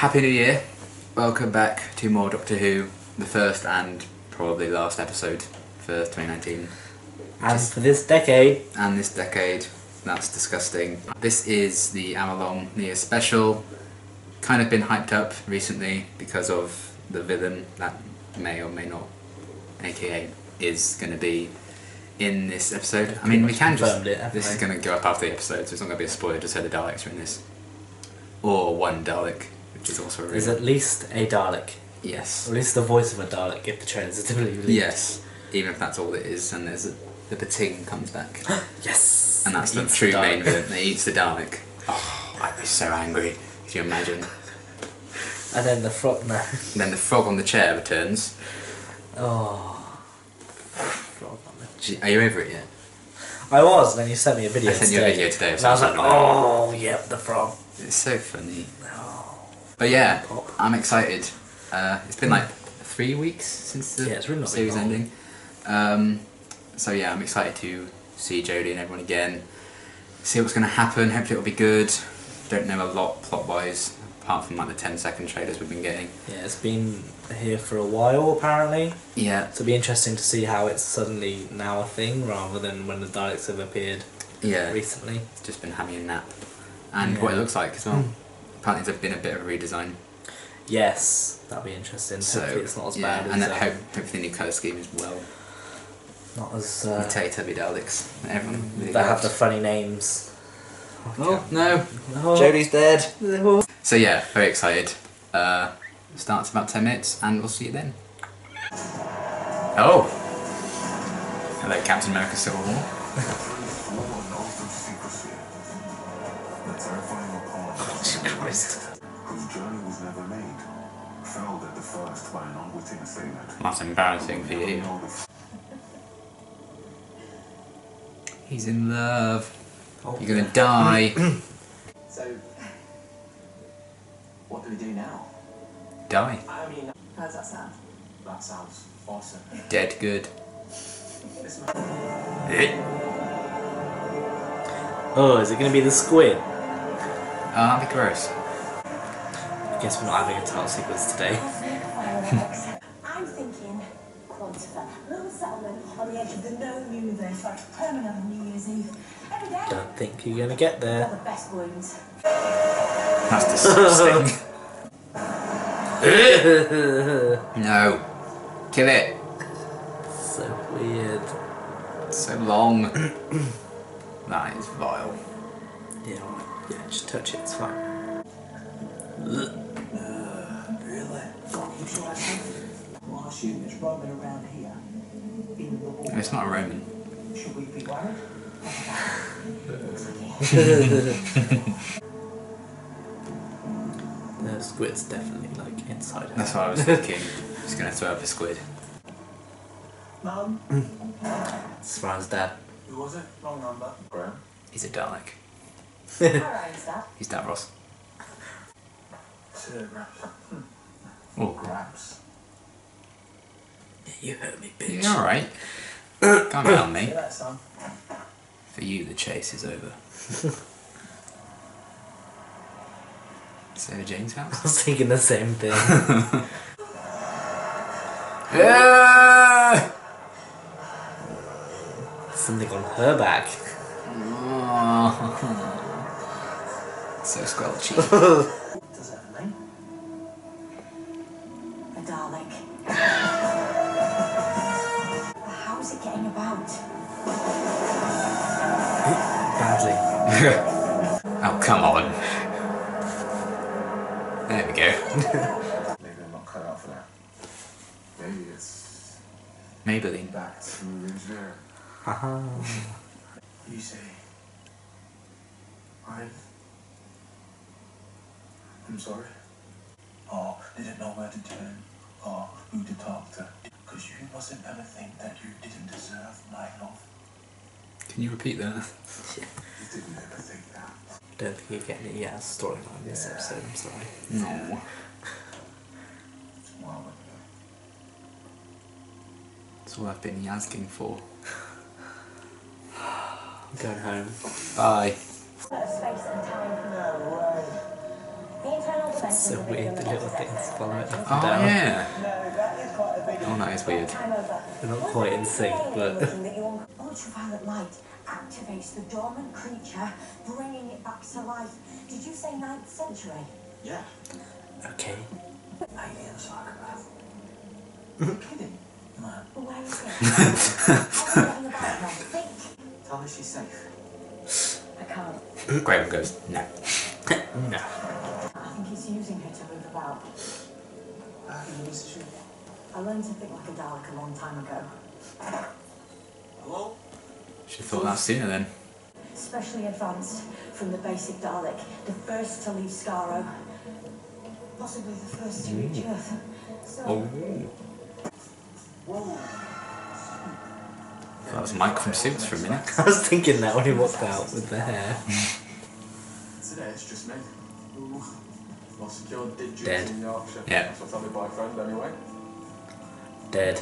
Happy New Year! Welcome back to more Doctor Who, the first and probably last episode for 2019. And for this decade. And this decade. That's disgusting. This is the hour-long New Year special. Kind of been hyped up recently because of the villain that may or may not, aka, is going to be in this episode. I mean, we can just... This is going to go up after the episode, so it's not going to be a spoiler, just say the Daleks are in this. Or one Dalek, which is also a There's at least a Dalek. Yes. Or at least the voice of a Dalek if the trailers are to be released. Yes. Even if that's all it is, and there's the Bating comes back. Yes! And that's the true main villain that eats the Dalek. Oh, I'd be so angry. Could you imagine? And then the frog, no. And then the frog on the chair returns. Oh. Frog on the chair. Are you over it yet? I was, and then you sent me a video today. I sent you a video today. And I was like, oh, yep, the frog. It's so funny. Oh. But yeah, I'm excited. It's been like 3 weeks since the series ending. So yeah, I'm excited to see Jodie and everyone again. See what's going to happen. Hopefully it'll be good. Don't know a lot plot-wise, apart from like the 10-second trailers we've been getting. Yeah, it's been here for a while apparently. Yeah. So it'll be interesting to see how it's suddenly now a thing rather than when the Daleks have appeared recently. It's just been having a nap. And what it looks like as well. Apparently there's been a bit of a redesign. Yes, that'll be interesting. So, hopefully it's not as bad and as... hopefully the new colour scheme as well. Not as... Teletubby Daleks. Everyone really they have the funny names. Oh, no. Jodie's dead. So yeah, very excited. Starts about 10 minutes and we'll see you then. Oh! Hello, Captain America Civil War. Christ. Whose journey was never made, felled at the first by an unwitting assailant. That's embarrassing for you. He's in love. Oh, you're gonna die. So, what do we do now? Die. I mean, how does that sound? That sounds awesome. Dead good. Oh, is it going to be the squid? Oh, that'd be gross. I guess we're not having a title sequence today. I'm thinking Quantifer, a little settlement on the edge of the known universe, like permanent on New Year's Eve. Every day. Don't think you're going to get there. The best wounds. That's disgusting. No. Kill it. So weird. So long. That is vile. Yeah, just touch it, it's fine. Really? Well, shoot, it's roaming around here. In the water. It's not a Roman. Should we be worried? The squid's definitely like inside her. That's what I was thinking. He's gonna throw up a squid. Mum? It's Ryan's dad. Who was it? Wrong number. Graham? He's a Dalek. Alright, Dad. He's Davros. Sir Gramps. Oh, Gramps. You hurt me, bitch. you're alright. Can't get on me. Hear that, son? For you, the chase is over. Sarah Jane's I house? was thinking the same thing. Something on her back. Oh. So squelchy. Does that have a name? A Dalek. How's it getting about? Badly. Oh, come on. There we go. Maybe I'm not cut out for that. Maybe it's Maybelline. back to engineering. Haha. You say. I'm sorry. Or didn't know where to turn, or who to talk to. Because you mustn't ever think that you didn't deserve my love. Can you repeat that? You didn't ever think that. Don't think you're getting it yet as a storyline in this episode, I'm sorry. No. It's wild. That's all I've been asking for. I'm going home. Bye. Space and time. No way. The internal defense So weird, the little things follow it up and Oh down. yeah. No, that is quite a big Oh, that is weird. Time over. They're not quite in sync, but... Ultraviolet light activates the dormant creature, bringing it back to life. Did you say 9th century? Yeah. Okay. Alien psychopath. Are you kidding? No. Where is it? Tell me about her. Think. Tell her she's safe. I can't. Graham goes, no. No. I think he's using her to move about. How can you use the shoe? I learned to think like a Dalek a long time ago. Hello? Should have thought that sooner then. Especially advanced from the basic Dalek, the first to leave Skaro. Possibly the first to reach Earth. So, Oh. That was Mike from Suits for a minute. I was thinking that when he walked out with the hair. Today it's just me. My secured digits Dead. in Yorkshire. Yeah. That's what I'll be by a friend anyway. Dead.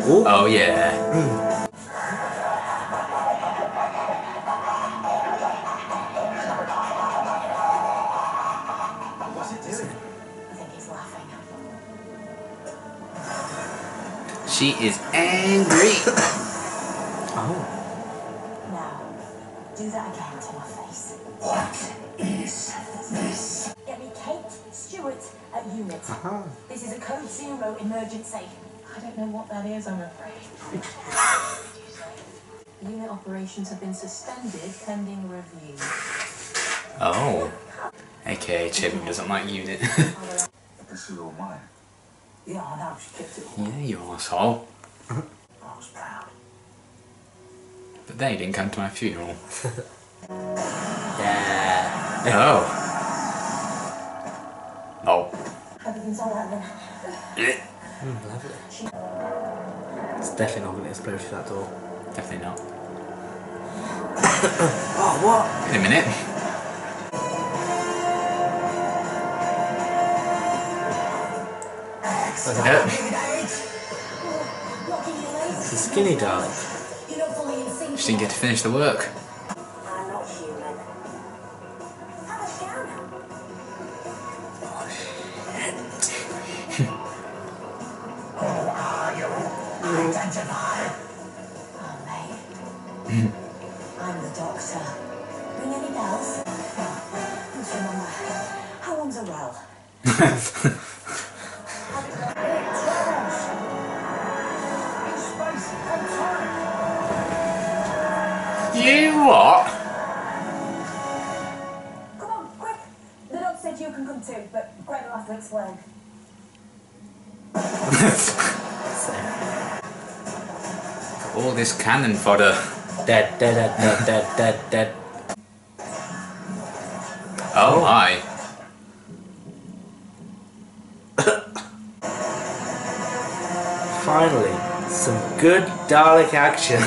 Ooh. Oh yeah. What's it doing? I think he's laughing. She is angry. Oh. Now, do that again to my face. What is this? Get me Kate Stewart at unit. Uh-huh. This is a code 0 emergency. I don't know what that is, I'm afraid. Unit operations have been suspended pending review. Oh. AKA Chim doesn't like Unit. This is all mine. Yeah, I know. She kept it all. Yeah, you asshole. I was proud. But they didn't come to my funeral. Yeah. Oh. Oh. Everything's alright then. Lovely. It's definitely not going to explode through that door. Definitely not. Oh, what? Wait a minute. Yep. Locking your legs. It's a skinny Dalek. You're not fully in sync. She didn't get to finish the work. I'm not human. Have a scan. Oh, mate. I'm the doctor. Ring any bells? Just remember, how long's a row? You what? Come on, quick! The doc said you can come too, but Greg will have to explain. All this cannon fodder. Dead, dead, dead, dead, dead, dead, dead. Oh my. Finally, some good Dalek action.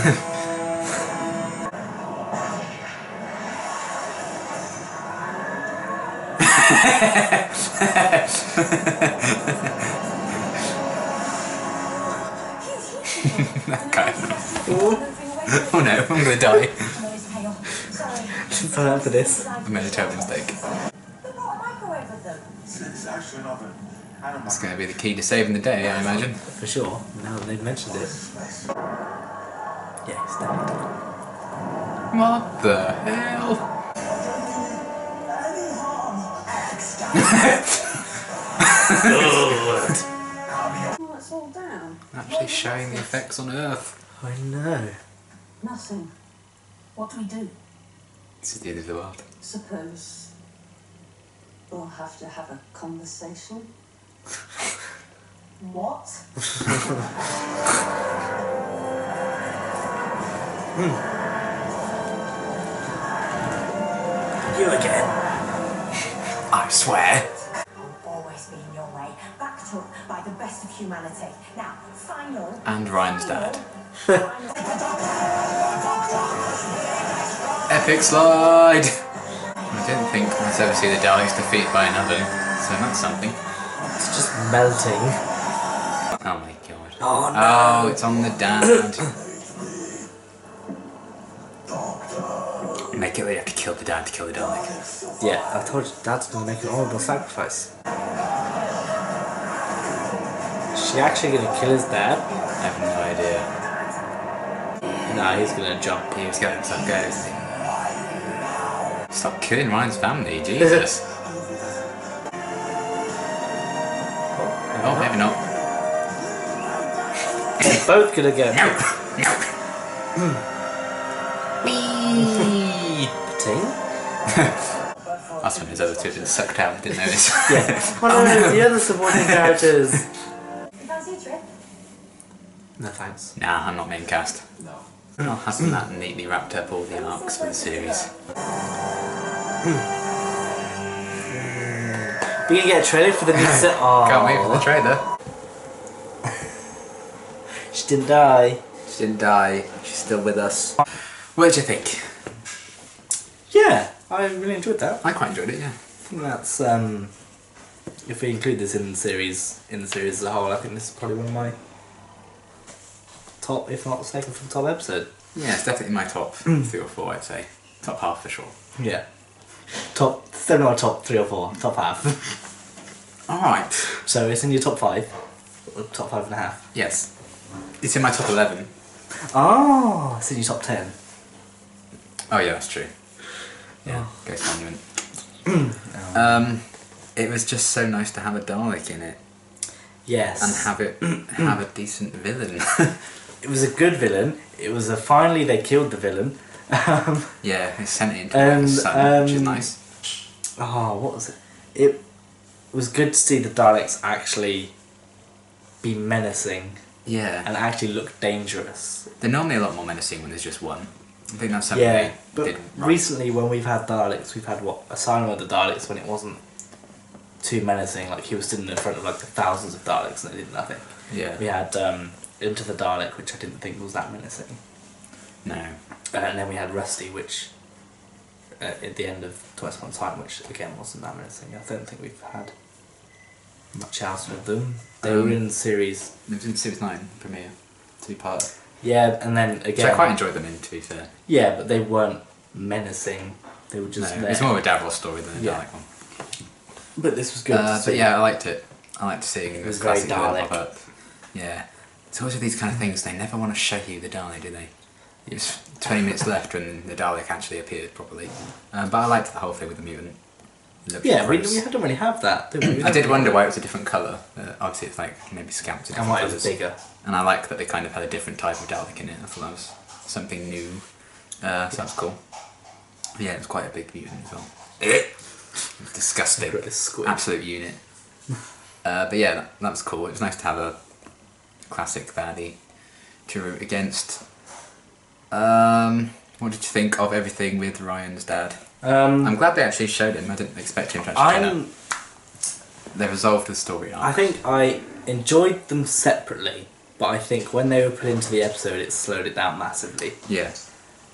That guy. Oh no, I'm gonna die. Sign up for this. I made a terrible mistake. They've got a microwave with them. It's actually an oven. And a That's gonna be the key to saving the day, I imagine. For sure, now that they've mentioned it. Yeah, it's definitely. What the hell? Oh, it's all down. Actually showing the effects on Earth. I know. Nothing. What do we do? This is the end of the world. Suppose we'll have to have a conversation. What? You again. I swear. I'll always be in your way, backed up by the best of humanity. Now, final. And Ryan's final- dad. Epic slide! I didn't think I'd ever see the Daleks defeated by another, so that's something. It's just melting. Oh my god. Oh no. Oh, it's on the dad. Make it that you have to kill the dad to kill the Dalek. Yeah, I told you, Dad's gonna make an honourable sacrifice. Is she actually gonna kill his dad? I have no idea. Nah, he's gonna jump. He was going to go, isn't he? Stop killing Ryan's family, Jesus. Oh, maybe not. They're both gonna go. Whee! Ting? That's when his other two didn't suck down, didn't notice. Yeah. Oh no, the other supporting characters. You fancy a trip? No thanks. Nah, I'm not main cast. No. Not hasn't that neatly wrapped up all the arcs for the series. We can get a trailer for the new set. Oh, Can't wait for the trailer. she didn't die. She didn't die. She's still with us. What did you think? Yeah, I really enjoyed that. I quite enjoyed it. Yeah. I think that's if we include this in the series as a whole, I think this is probably one of my top, if not second from top episode. Yeah, it's definitely my top 3 or 4. I'd say top half for sure. Yeah. Top, still not top 3 or 4, top half. All right. So it's in your top 5, or top 5.5. Yes. It's in my top 11. Oh, it's in your top 10. Oh yeah, that's true. Yeah, Oh. Ghost Monument. It was just so nice to have a Dalek in it Yes. and have it have a decent villain. It was a good villain. It was finally they killed the villain. Yeah, they sent it into And, the sun, which is nice. Oh, what was it? It was good to see the Daleks actually be menacing Yeah, and actually look dangerous. they're normally a lot more menacing when there's just one. I think that's something Yeah, they but did right. recently when we've had Daleks, we've had what? Asylum of the Daleks when it wasn't too menacing. Like he was sitting in front of like thousands of Daleks and they did nothing. Yeah. We had Into the Dalek, which I didn't think was that menacing. No. And then we had Rusty, which at the end of Twice Upon a Time, which again wasn't that menacing. I don't think we've had much else with them. They were in series. It was in Series 9 premiere, 2-part. Yeah, and then Which again. I quite enjoyed them in, to be fair. Yeah, but they weren't menacing. They were just No, there. it's more of a Davros story than a Yeah. Dalek one. But this was good. to But see. yeah, I liked it. I liked seeing It this was very classic villain Dalek. pop up. Yeah. It's always with these kind of things, they never want to show you the Dalek, do they? It was 20 minutes left when the Dalek actually appeared properly. But I liked the whole thing with the mutant. It looked Yeah, we gross. didn't really have that, did we? We I did don't wonder really- why it was a different colour. Obviously it's like maybe scalped in And different why it colours. was bigger. And I like that they kind of had a different type of Dalek in it. I thought that was something new. So that's cool. Yeah, it was quite a big mutant as well. Disgusting. Gross squid. Absolute unit. But yeah, that was cool. It was nice to have a classic baddie to root against. What did you think of everything with Ryan's dad? I'm glad they actually showed him. I didn't expect him to actually turn up. They resolved the story arc. I think I enjoyed them separately, but I think when they were put into the episode, it slowed it down massively Yeah.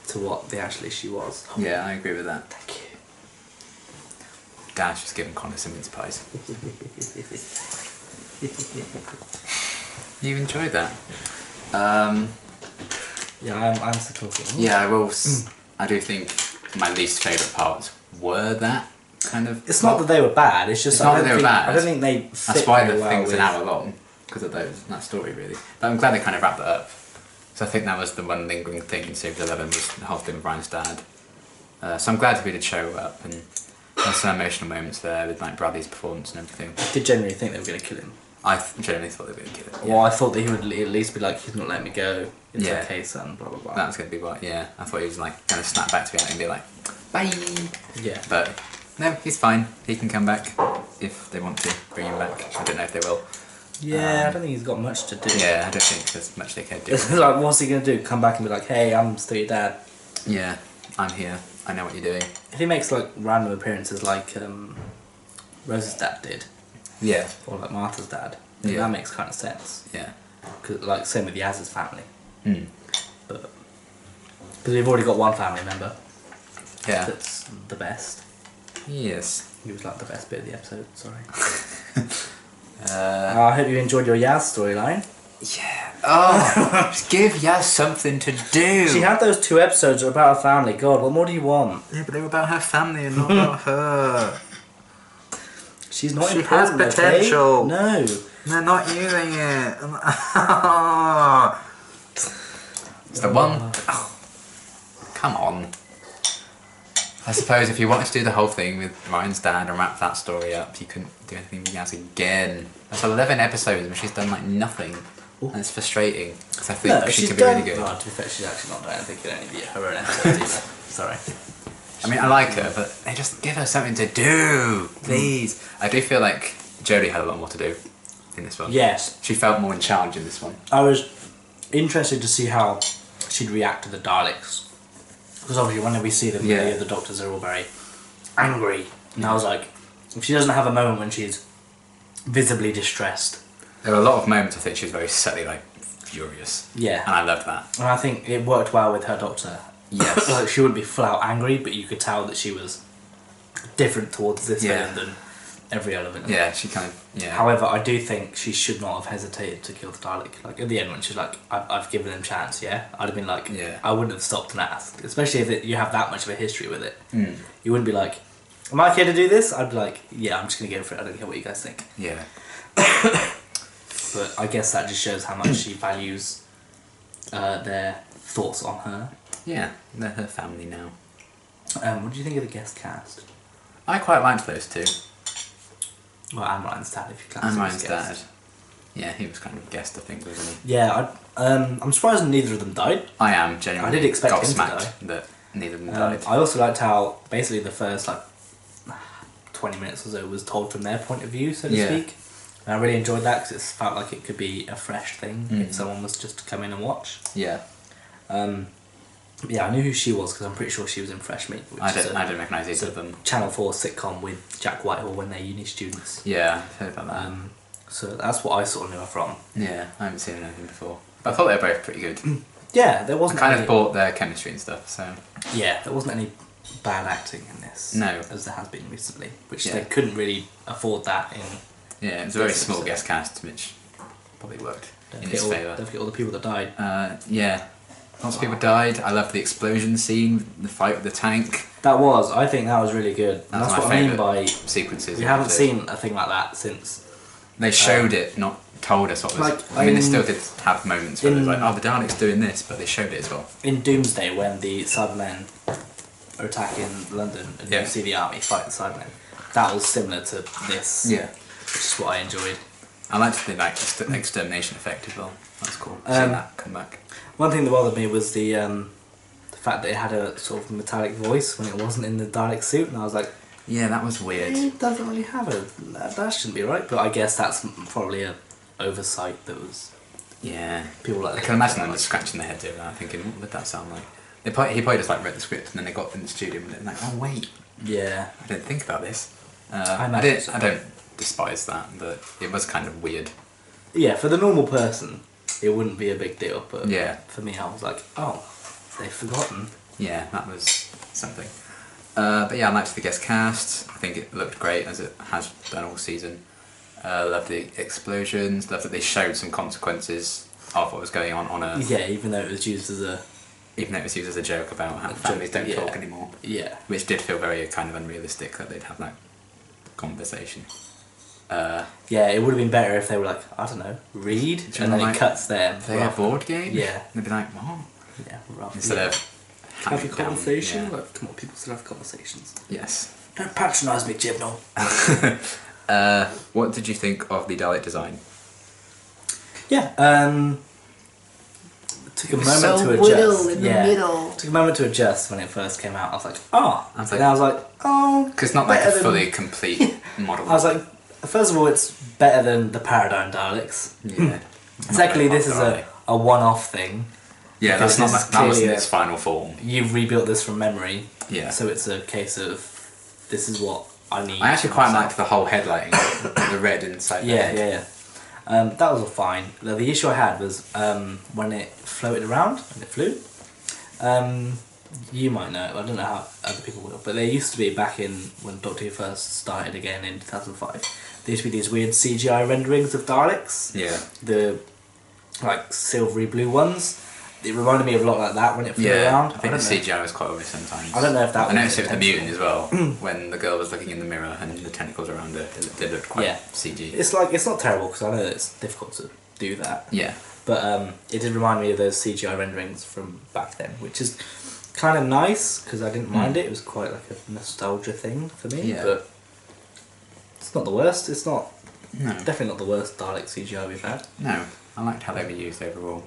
to what the actual issue was. Yeah, I agree with that. Thank you. Dad's just giving Connor some mince pies. You enjoyed that? Yeah, I'm still talking. Yeah, I will. I do think my least favourite parts were that kind of. It's not that they were bad. It's just It's not that they were bad. I don't think they. That's fit why very the well thing's with- an hour long because of that story really. But I'm glad they kind of wrapped that up. So I think that was the one lingering thing in Series 11 was the whole thing with Ryan's dad. So I'm glad we did show up and there's some emotional moments there with like Bradley's performance and everything. I did genuinely think they were going to kill him. I generally thought they were going to kill it. Well, I thought that he would at least be like, he's not letting me go. It's Yeah. okay, son. Blah blah blah. That was going to be what. Yeah, I thought he was like going to snap back to reality and be like, bye. Yeah. But no, he's fine. He can come back if they want to bring him back. I don't know if they will. Yeah, I don't think he's got much to do. Yeah, I don't think there's much they can do. It's like, what's he gonna do? Come back and be like, hey, I'm still your dad. Yeah, I'm here. I know what you're doing. If he makes like random appearances like Rose's dad did, Yeah, or like Martha's dad, then Yeah. that makes kind of sense. yeah. 'Cause, like same with Yaz's family, Hmm. but because we've already got one family member Yeah. that's the best. Yes. He was like the best bit of the episode. Sorry. Uh, I hope you enjoyed your Yaz storyline. yeah. Oh, just give Yaz something to do. She had those 2 episodes that were about her family. God, what more do you want? Yeah, but they were about her family and not about her. She's not She important, has potential. Okay? No. They're not using it. It's the one. Oh, come on. I suppose if you wanted to do the whole thing with Ryan's dad and wrap that story up, you couldn't do anything with Yaz again. That's 11 episodes where she's done like nothing. And it's frustrating because I think she could be really good. Oh, to be fair, she's actually not done anything. It could only be her own episode either. Sorry. I mean, I like her, but they just give her something to do, please. I do feel like Jodie had a lot more to do in this one. Yes. She felt more in charge in this one. I was interested to see how she'd react to the Daleks. Because obviously when we see them, the other doctors are all very angry. And I was like, if she doesn't have a moment when she's visibly distressed. There were a lot of moments I think she was very subtly like furious. Yeah. And I loved that. And I think it worked well with her doctor. Yes. Like she wouldn't be full out angry, but you could tell that she was different towards this villain than every other villain. Yeah, she kind of, However, I do think she should not have hesitated to kill the Dalek. Like at the end when she's like, I've given them chance, I'd have been like, I wouldn't have stopped and asked. Especially if you have that much of a history with it. Mm. You wouldn't be like, am I okay to do this? I'd be like, yeah, I'm just going to go for it. I don't care what you guys think. Yeah. But I guess that just shows how much she values their thoughts on her. Yeah, they're her family now. What do you think of the guest cast? I quite liked those two. Well, and Ryan's dad, if you class And him as Ryan's guest. dad. Yeah, he was kind of a guest, I think, wasn't he? Yeah, I'm surprised neither of them died. I am genuinely I did expect him to gobsmacked die. that neither of them died. I also liked how basically the first 20 minutes or so was told from their point of view, so to speak. And I really enjoyed that because it felt like it could be a fresh thing if someone was just to come in and watch. Yeah. Yeah, I knew who she was because I'm pretty sure she was in Fresh Meat. Which I didn't recognise either of them. Channel 4 sitcom with Jack Whitehall when they're uni students. Yeah, I've heard about that. So that's what I sort of knew her from. Yeah, I haven't seen anything before. But I thought they were both pretty good. Yeah, there wasn't I kind any, of bought their chemistry and stuff, so... Yeah, there wasn't any bad acting in this. No. As there has been recently. Which they couldn't really afford that in... Yeah, it was a very small guest cast, which probably worked in his favour. Don't forget all the people that died. Yeah. Lots of people died. I loved the explosion scene, the fight with the tank. I think that was really good. And that's my what I mean favourite by... sequences. We haven't seen a thing like that since... They showed it, not told us what was... I mean, they still did have moments where it was like, oh, the Dalek's doing this, but they showed it as well. In Doomsday, when the Cybermen are attacking London and you see the army fight the Cybermen, that was similar to this. Yeah. Which is what I enjoyed. I liked the extermination effect as well. That's cool. Seeing that come back. One thing that bothered me was the fact that it had a sort of metallic voice when it wasn't in the Dalek suit, and I was like, yeah, that was weird. It doesn't really have that shouldn't be right, but I guess that's probably a oversight that was... Yeah. People like I can imagine them just scratching their head doing that, thinking, what would that sound like? He probably just read the script and then they got in the studio and they're like, oh wait. Yeah. I didn't think about this. I don't despise that, but it was kind of weird. Yeah, for the normal person, it wouldn't be a big deal, but for me, I was like, oh, they've forgotten. Yeah, that was something. But yeah, I liked the guest cast. I think it looked great as it has done all season. Loved the explosions. Loved that they showed some consequences of what was going on Earth. Yeah, even though it was used as a... Even though it was used as a joke about how families don't talk anymore. Yeah. Which did feel very kind of unrealistic that they'd have that conversation. Yeah, it would have been better if they were like, I don't know, read, and then it cuts there. They a board game? Yeah. They'd be like, what? Yeah, rough. Instead of have a conversation. Yeah. Like, come on, people still have conversations. Yes. Don't patronise me, Chibnall. What did you think of the Dalek design? Yeah, took a moment to adjust. Took a moment to adjust when it first came out. I was like, oh. And I was like, oh. Because it's not like a fully complete model. I was like, first of all, it's better than the Paradigm Daleks. Yeah. Secondly, this is a one-off thing. Yeah, that's not that wasn't its final form. You've rebuilt this from memory. Yeah. So it's a case of, this is what I need. I actually quite liked the whole headlighting, the red inside the head. Yeah. That was all fine. The issue I had was when it floated around and it flew. You might know, I don't know how other people will, but there used to be back in when Doctor Who first started again in 2005, there used to be these weird CGI renderings of Daleks. Yeah. The like silvery blue ones. It reminded me of a lot like that when it flew around. I think the CGI was quite obvious sometimes. I don't know if that I noticed it with the intentional. mutant as well, when the girl was looking in the mirror and the tentacles around her, it looked quite CG. It's like, it's not terrible because I know it's difficult to do that. Yeah. But it did remind me of those CGI renderings from back then, which is kind of nice because I didn't mind it. It was quite like a nostalgia thing for me. Yeah. But it's not the worst. It's not. No. Definitely not the worst Dalek CGI we've had. No. I liked how they were used overall.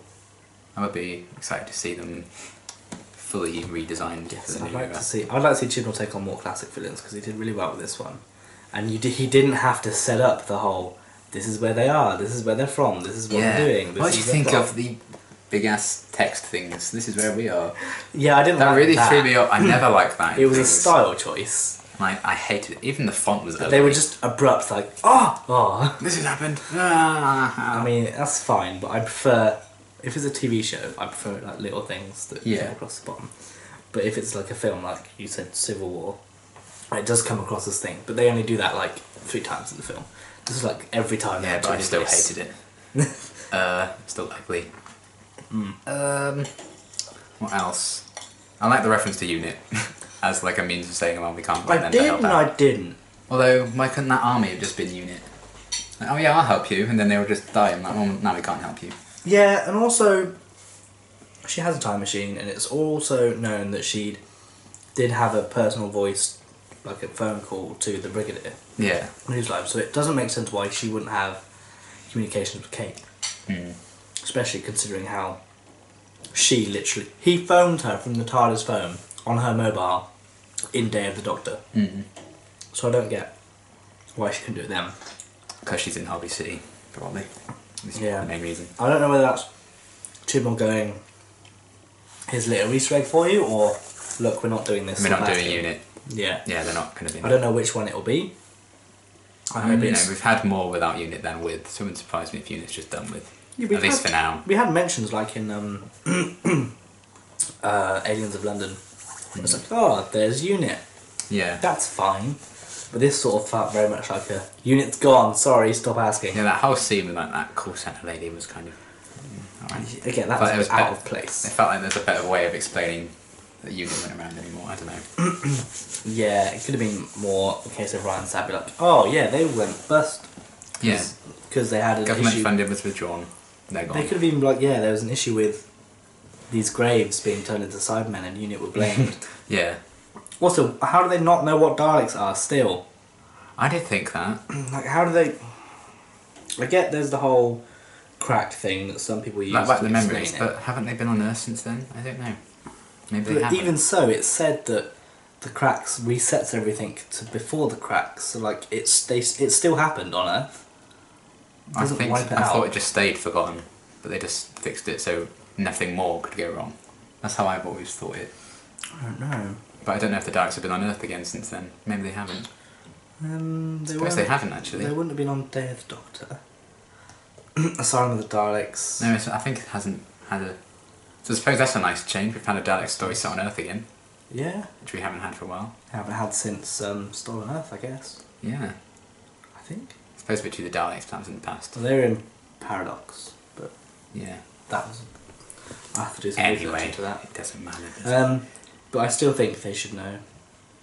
I would be excited to see them fully redesigned. Yes, for the I'd new like era. to see. I'd like to see Chibnall take on more classic villains because he did really well with this one, and he didn't have to set up the whole. This is where they are. This is where they're from. This is what they're doing. This What do you is their think plot. of the big ass text things? This is where we are. Yeah, I didn't. That like really that. threw me up. I never liked that. in It was a things. style choice. Like, I hated it. Even the font was ugly. They were just abrupt, like oh. This has happened. Ah. I mean, that's fine, but I prefer if it's a TV show, I prefer like little things that Yeah. come across the bottom. But if it's like a film, like you said, Civil War, it does come across as thing. But they only do that like 3 times in the film. This is like every time. Yeah, but I still hated it. Still ugly. What else? I like the reference to UNIT as like a means of saying, well, we can't let I them to did help and out. I didn't. Although, why couldn't that army have just been UNIT? Like, oh yeah, I'll help you, and then they would just die and like, oh, now we can't help you. Yeah, and also she has a time machine, and it's also known that she did have a personal voice, like a phone call to the Brigadier Yeah. in his life. So it doesn't make sense why she wouldn't have communications with Kate, especially considering how he phoned her from the TARDIS phone on her mobile in Day of the Doctor. So I don't get why she couldn't do it then. Because she's in Harvey City, probably. That's Yeah. the main reason. I don't know whether that's Chibnall going, here's a little Easter egg for you, or look, we're not doing this. We're not doing automatically. UNIT. Yeah. Yeah, they're not going to be. I don't know which one it'll be. I hope You know, it's. we've had more without UNIT than with, so it wouldn't surprise me if UNIT's just done with. Yeah, we've At least had- for now. We had mentions like in Aliens of London. It's like, oh, there's Unit. Yeah. That's fine. But this sort of felt very much like a Unit's gone. Sorry, stop asking. Yeah, that whole scene with like that call centre lady was kind of. Alright. Again, that But it was was out bet- of place. It felt like there's a better way of explaining that UNIT went around anymore. I don't know. Yeah, it could have been more in case of Ryan Sapp be like, oh yeah, they went bust. Yeah. Because they had an Government issue. funding was withdrawn. They're gone. They could have even been like, yeah, there was an issue with these graves being turned into Cybermen and Unit were blamed. Yeah. Also, how do they not know what Daleks are still? I did think that. Like, how do they... I get there's the whole crack thing that some people use Like to the explain memories, it. but haven't they been on Earth since then? I don't know. Maybe they But haven't. even so, it said that the cracks resets everything to before the cracks. So, like, it still happened on Earth. It I doesn't think wipe it I out. thought it just stayed forgotten, but they just fixed it so nothing more could go wrong. That's how I've always thought it. I don't know. But I don't know if the Daleks have been on Earth again since then. Maybe they haven't. They Suppose they haven't actually. They wouldn't have been on Day of the Doctor. Asylum of the Daleks. No, I think it hasn't had a. So I suppose that's a nice change. We've had a Dalek story set on Earth again, Yeah. which we haven't had for a while. Haven't had since Stolen Earth, I guess. Yeah. I think. Supposed to be the Daleks, that was in the past. Well, they're in Paradox, but Yeah. that was. I have to do some research Anyway, into that. it doesn't matter. Does it? But I still think they should know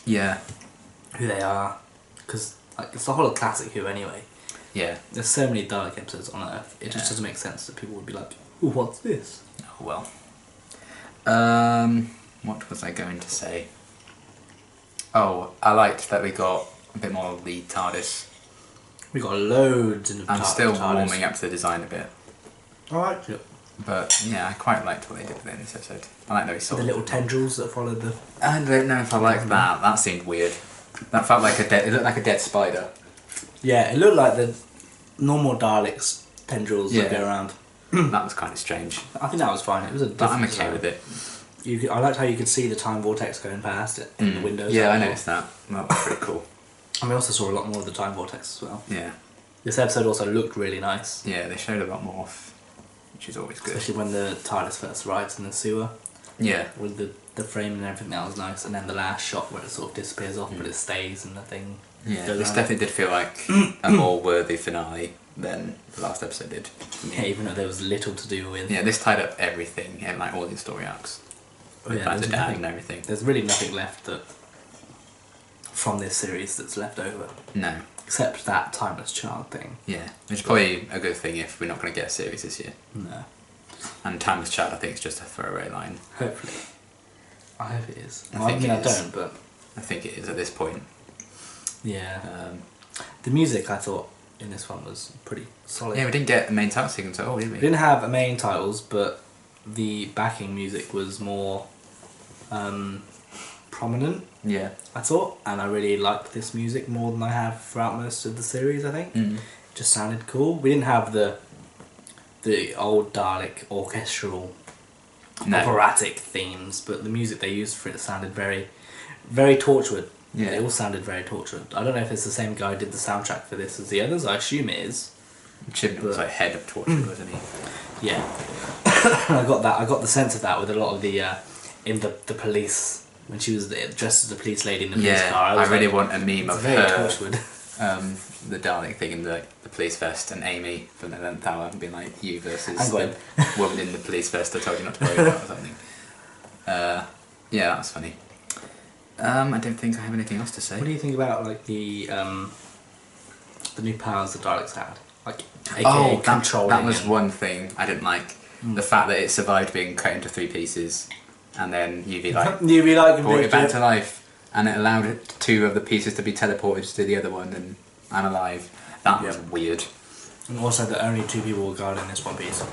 Yeah. who they are, because like it's the whole of Classic Who anyway. Yeah. There's so many Dalek episodes on Earth. It just doesn't make sense that people would be like, "Ooh, what's this?" Oh well. What was I going to say? Oh, I liked that we got a bit more of the TARDIS. We got loads in the I'm still TARDIS. warming up to the design a bit. I liked it. But yeah, I quite liked what they did with it in this episode. I like that we saw The little tendrils that followed the. I don't know if I like that. That seemed weird. That felt like it looked like a dead spider. Yeah, it looked like the normal Daleks tendrils that Yeah. go around. That was kind of strange. I think that was fine. It was a. But I'm different okay design. with it. I liked how you could see the time vortex going past it in the windows. Yeah, I noticed that. That was pretty cool. And we also saw a lot more of the time vortex as well. Yeah. This episode also looked really nice, Yeah, they showed a lot more off, which is always good. especially when the TARDIS first arrives in the sewer Yeah. with the frame and everything. That was nice, and then the last shot where it sort of disappears off, but it stays and the thing. Yeah, goes this around. definitely did feel like a more worthy finale than the last episode did. For me. Yeah, even though there was little to do with. Yeah, this tied up everything and like all these story arcs. Oh, yeah, Back to there's Dad nothing- and everything. There's really nothing left that from this series that's left over, No. except that timeless child thing. Yeah, which is probably a good thing if we're not going to get a series this year. No, And Timeless Child, I think, is just a throwaway line. hopefully. I hope it is. I Well, think I mean, it I is. don't, but I think it is at this point. yeah. Um, The music I thought in this one was pretty solid. yeah, we didn't get the main title sequence at all, did we? We didn't have main titles, but the backing music was more prominent, Yeah. I thought, and I really liked this music more than I have throughout most of the series, I think. Mm. It just sounded cool. We didn't have the old Dalek orchestral No. operatic themes, but the music they used for it sounded very, very Torchwood. Yeah. It all sounded very Torchwood. I don't know if it's the same guy who did the soundtrack for this as the others. I assume it is. Chibnall was like head of Torchwood, wasn't he? Yeah. I got that. I got the sense of that with a lot of the in the police when she was dressed as a police lady in the police Yeah, car. I was really like, want a meme it's of very her, Torchwood. the Dalek thing in the police vest, and Amy from the 11th Hour being like, you versus And Gwen. the woman in the police vest I told you not to worry about or something. Yeah, that was funny. I don't think I have anything else to say. What do you think about like the new powers the Daleks had? Like, aka Oh, controlling. that was and- one thing I didn't like. The fact that it survived being cut into 3 pieces, and then UV like You be like brought it back to life, and it allowed 2 of the pieces to be teleported to the other one, and I'm alive. That was Yep. weird. And also that only 2 people were guarding this one piece.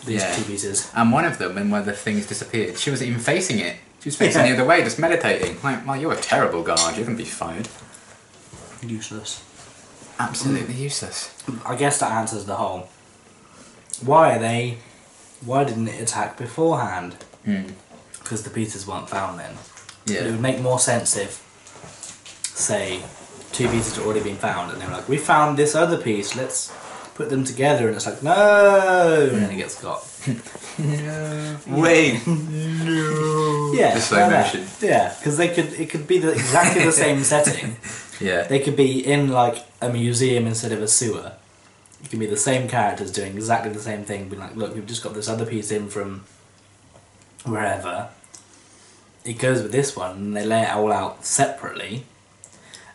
These Yeah. 2 pieces. And one of them, when one of the things disappeared, she wasn't even facing it. She was facing Yeah. the other way, just meditating. Like, well, you're a terrible guard. You're gonna be fired. Useless. Absolutely useless. I guess that answers the whole. Why didn't it attack beforehand? Because the pieces weren't found then. But it Yeah. would make more sense if, say, 2 pieces had already been found and they were like, we found this other piece, let's put them together, and it's like, no! And then it gets got. Wait. Yeah, The slow like that. motion. Yeah, because it could be exactly the same setting. Yeah. They could be in like a museum instead of a sewer. It could be the same characters doing exactly the same thing, being like, look, we've just got this other piece in from wherever. It goes with this one, and they lay it all out separately,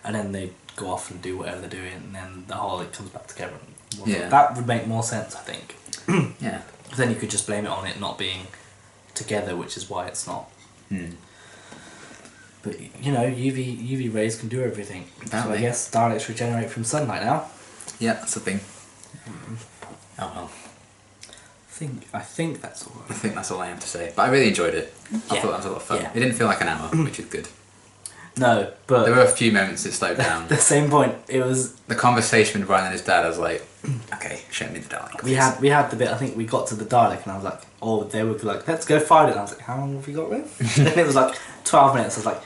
and then they go off and do whatever they're doing, and then the whole it comes back together. Yeah. That would make more sense, I think. Yeah. Then you could just blame it on it not being together, which is why it's not. But you know, UV rays can do everything. So I Exactly. guess Daleks regenerate from sunlight now. Yeah, that's the thing. Oh well. I think that's all. I think that's all I have to say. But I really enjoyed it. I Yeah. thought that was a lot of fun. Yeah. It didn't feel like an hour, which is good. No, but There were a few moments it slowed down. at the same point, it was The conversation with Ryan and his dad, I was like, okay, show me the Dalek. we had the bit. I think we got to the Dalek, and I was like, oh, they were like, let's go find it. And I was like, how long have we got with? And it was like 12 minutes. I was like,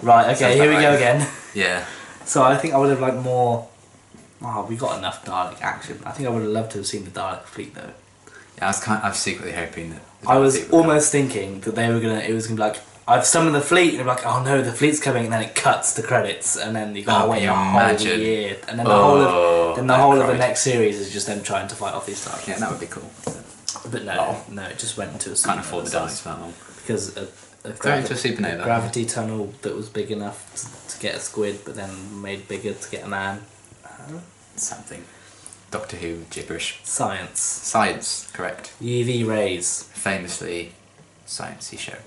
right, okay, Sounds here we about go right. again. Yeah. So I think I would have liked more. Oh, we got enough Dalek action. I think I would have loved to have seen the Dalek fleet though. Yeah, I was secretly hoping that. the I Dalek was fleet would come. almost thinking that it was gonna be like, I've summoned the fleet, and they're like, oh no, the fleet's coming, and then it cuts to credits, and then you gotta Oh, wait can a you whole imagine? year, and then the whole of I the cried. next series is just them trying to fight off these Daleks. Yeah, that would be cool. But no, it just went into a Can't afford the supernova Daleks for that long. because a Throw it into a supernova. gravity tunnel that was big enough to get a squid, but then made bigger to get a man. Something. Doctor Who gibberish. Science. Science, correct. UV rays. Famously sciencey show.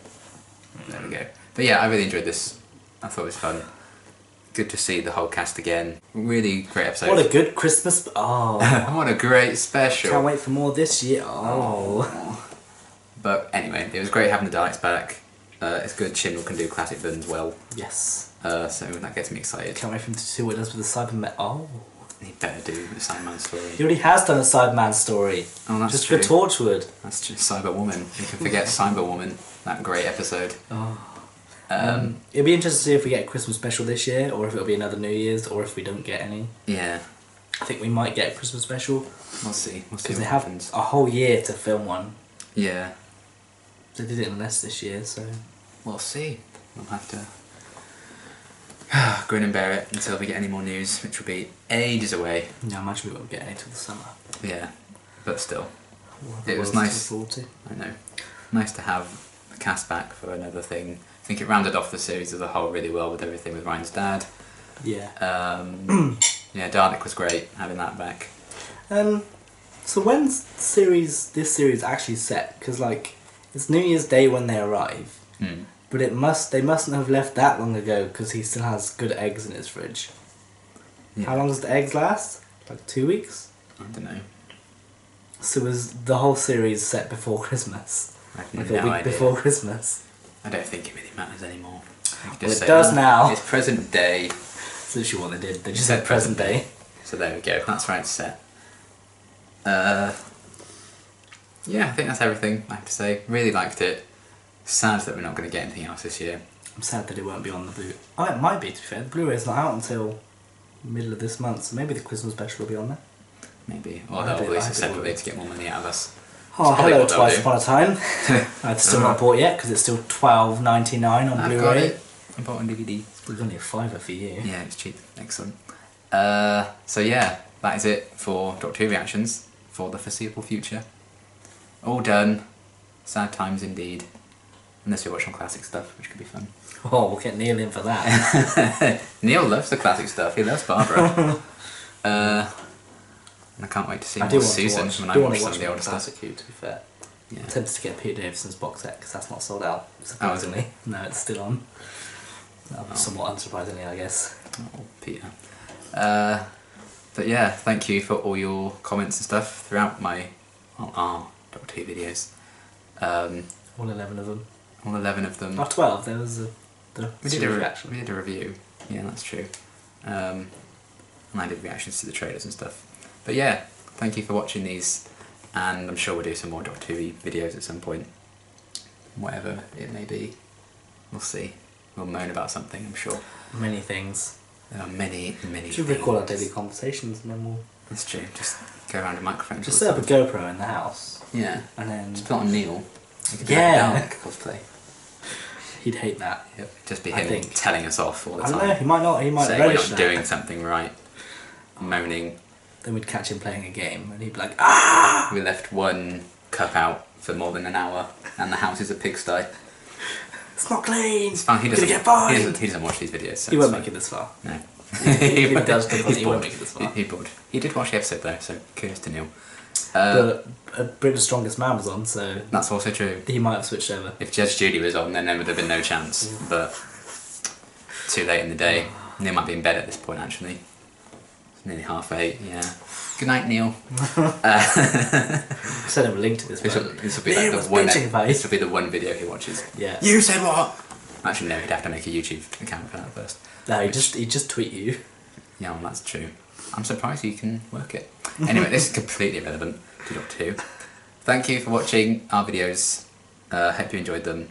There we go. But yeah, I really enjoyed this. I thought it was fun. Good to see the whole cast again. Really great episode. What a good Christmas! Oh, What a great special. can't wait for more this year. Oh. But anyway, it was great having the Daleks back. It's good Chibnall can do classic villains well. Yes. So that gets me excited. Can't wait for him to see what he does with the Cybermen. Oh. He better do the Sandman story. He already has done a Cyberman story. Oh, that's just true. for Torchwood. That's just Cyberwoman. You can forget Cyberwoman. That great episode. It'll be interesting to see if we get a Christmas special this year, or if it'll be another New Year's, or if we don't get any. Yeah. I think we might get a Christmas special We'll see. We'll see because what they have happens. a whole year to film one. Yeah. They did it in less this year, so We'll see. We'll have to Grin and bear it until we get any more news, which will be ages away. Yeah, I imagine we won't get any till the summer. Yeah, but still. We'll have It the was world to nice. look forward to. I know. Nice to have the cast back for another thing. I think it rounded off the series as a whole really well with everything with Ryan's dad. Yeah. Yeah, Dalek was great having that back. So when's this series actually set? Because like it's New Year's Day when they arrive, but they mustn't have left that long ago because he still has good eggs in his fridge. Yeah. How long does the eggs last? Like 2 weeks. I don't know. So was the whole series set before Christmas? I have Like no a week idea. before Christmas. I don't think it really matters anymore. You could Well, just it say, does now. It's present day, That's literally what they did. They just Said said present day. so there we go. That's right, it's set. Yeah, I think that's everything I have to say. Really liked it. Sad that we're not going to get anything else this year. I'm sad that it won't be on the Blu. Oh, it might be, to be fair. The Blu-ray's not out until middle of this month, so maybe the Christmas special will be on there. Maybe. Or I they'll hope it- release I it hope it separately will. to get more money out of us. Oh, probably hello, what they'll Twice do. Upon a Time. I've still not bought yet because it's still $12.99 on I've Blu-ray. got it. I bought it on DVD. It's only a $5 for you. Yeah, it's cheap. Excellent. So yeah, that is it for Doctor Who reactions for the foreseeable future. All done. Sad times indeed. Unless we watch some classic stuff, which could be fun. Oh, we'll get Neil in for that. Neil loves the classic stuff. He loves Barbara. And I can't wait to see I more do want Susan to watch. when I I do watch want to some watch of the more older stuff. Classic Who, to be fair. Yeah. I'm tempted to get Peter Davison's box set because that's not sold out, surprisingly. No, it's still on. Somewhat unsurprisingly, I guess. Oh, Peter. But yeah, thank you for all your comments and stuff throughout our Doctor Who videos. All 11 of them. All 11 of them. Oh, 12. There was the We did series a reaction. we did a review. Yeah, that's true. And I did reactions to the trailers and stuff. But yeah, thank you for watching these, and I'm sure we'll do some more Doctor Who videos at some point. Whatever it may be, we'll see. We'll moan about something, I'm sure. Many things. There are many, many. We should record our things. daily conversations and then we'll That's true. Just go around a microphone. just set up a GoPro in the house Yeah. and then Just put on Neil. You could do Yeah. like a Dalek cosplay. he'd hate that. Yep. Just be I him think. telling us off all the I time. don't know, he might not, he might Saying we're relish not that. doing something right. Moaning. Then we'd catch him playing a game and he'd be like, ah! We left one cup out for more than an hour, and the house is a pigsty. It's not clean! It's fine. He Gonna doesn't. get fined! He doesn't watch these videos. So He it's won't fine. make it this far. No. He does click on He's it, he bored. won't make it this far. He's bored. He did watch the episode though, so kudos to Neil. But Britain's Strongest Man was on, so That's also true. he might have switched over. If Judge Judy was on, then there would have been no chance. But too late in the day. Neil might be in bed at this point actually. It's nearly 8:30. Yeah. Good night, Neil. Send him a link to this This one. will be Neil like was the one. bitching about it. This will be the one video he watches. Yeah. You said what? Actually, no. He'd have to make a YouTube account for that first. No, he just tweet you. Yeah, well, that's true. I'm surprised you can work it. Anyway, this is completely irrelevant to Doctor Who. Thank you for watching our videos. Hope you enjoyed them.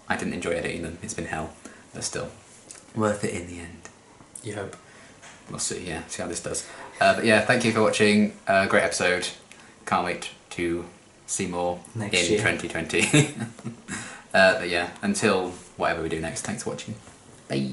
I didn't enjoy editing them. It's been hell, but still worth it in the end. You hope. We'll see. Yeah, see how this does. But yeah, thank you for watching. Great episode. Can't wait to see more Next in year. 2020. But yeah, until whatever we do next. Thanks for watching. Bye.